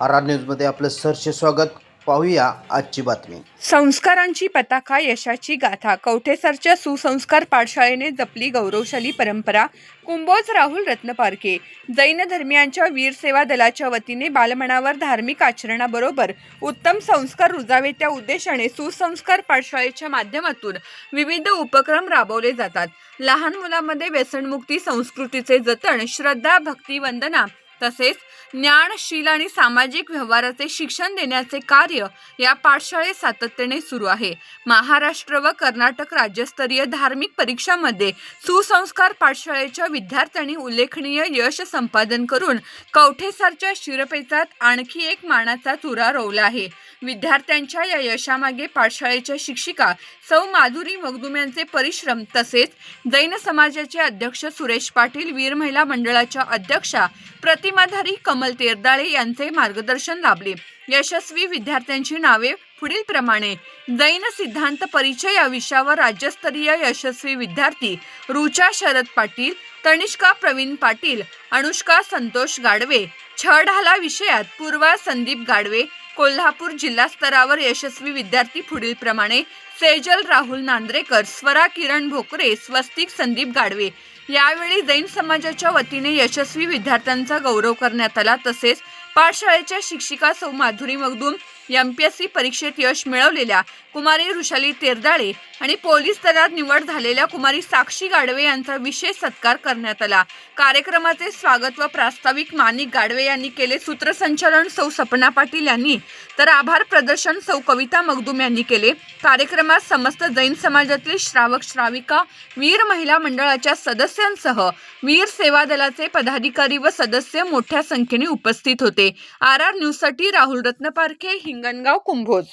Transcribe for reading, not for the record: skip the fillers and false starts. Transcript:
R न्यूजमध्ये आपलं सहर्ष स्वागत. पाहूया आजची बातमी. संस्कारांची पताका, यशाची गाथा. कवठेसरच्या सुसंस्कार पाठशाळेने जपली गौरवशाली परंपरा. कुंभोज राहुल रत्नपारखे. जैन धर्मियांच्या वीर सेवा दलाच्या वतीने बालमनावर धार्मिक आचरणाबरोबर उत्तम संस्कार रुजावे त्या उद्देशाने सुसंस्कार पाठशाळेच्या माध्यमातून विविध उपक्रम राबवले जातात. लहान मुलांमध्ये व्यसनमुक्ती, संस्कृतीचे जतन, श्रद्धा, भक्ती, वंदना तसेच ज्ञान, शील आणि सामाजिक व्यवहाराचे शिक्षण देण्याचे कार्य या पाठशाळेत सातत्याने सुरू आहे. महाराष्ट्र व कर्नाटक राज्यस्तरीय धार्मिक परीक्षांमध्ये सुसंस्कार पाठशाळेच्या विद्यार्थ्यांनी उल्लेखनीय यश संपादन करून कवठेसरच्या शिरपेचात आणखी एक मानाचा तुरा रोवला आहे. विद्यार्थ्यांच्या या यशामागे पाठशाळेच्या शिक्षिका सौ माधुरी मगदुम यांचे परिश्रम तसेच जैन समाजाचे अध्यक्ष सुरेश पाटील, वीर महिला मंडळाच्या अध्यक्षा प्रतिमाधारी कमल तेरदाळे यांचे मार्गदर्शन लाभले. यशस्वी विद्यार्थ्यांची नावे पुढीलप्रमाणे. जैन सिद्धांत परिचय या विषयावर राज्यस्तरीय यशस्वी विद्यार्थी रुचा शरद पाटील, तनिष्का प्रवीण पाटील, अनुष्का संतोष गाडवे. छळढाला विषयात पूर्वा संदीप गाडवे. कोल्हापूर जिल्हा स्तरावर यशस्वी विद्यार्थी पुढीलप्रमाणे. सेजल राहुल नांद्रेकर, स्वरा किरण भोकरे, स्वस्तिक संदीप गाडवे. यावेळी जैन समाजाच्या वतीने यशस्वी विद्यार्थ्यांचा गौरव करण्यात आला. तसेच पाठशाळेच्या शिक्षिका सौ माधुरी मगदुम, MPSC परीक्षेत यश मिळवलेल्या कुमारी ऋषाली तेरदाळे आणि पोलीस दलात निवड झालेल्या कुमारी साक्षी गाडवे यांचा विशेष सत्कार करण्यात आला. कार्यक्रमाचे स्वागत व प्रास्ताविक माणिक गाडवे यांनी केले. सूत्रसंचालन सौ सपना पाटील यांनी तर आभार प्रदर्शन सौ कविता मगदुम यांनी केले. कार्यक्रमात समस्त जैन समाजातील श्रावक श्राविका, वीर महिला मंडळाच्या सदस्यांसह वीर सेवा दलाचे पदाधिकारी व सदस्य मोठ्या संख्येने उपस्थित होते. RR न्यूजसाठी राहुल रत्नपारखे, हिंगणगाव, कुंभोज.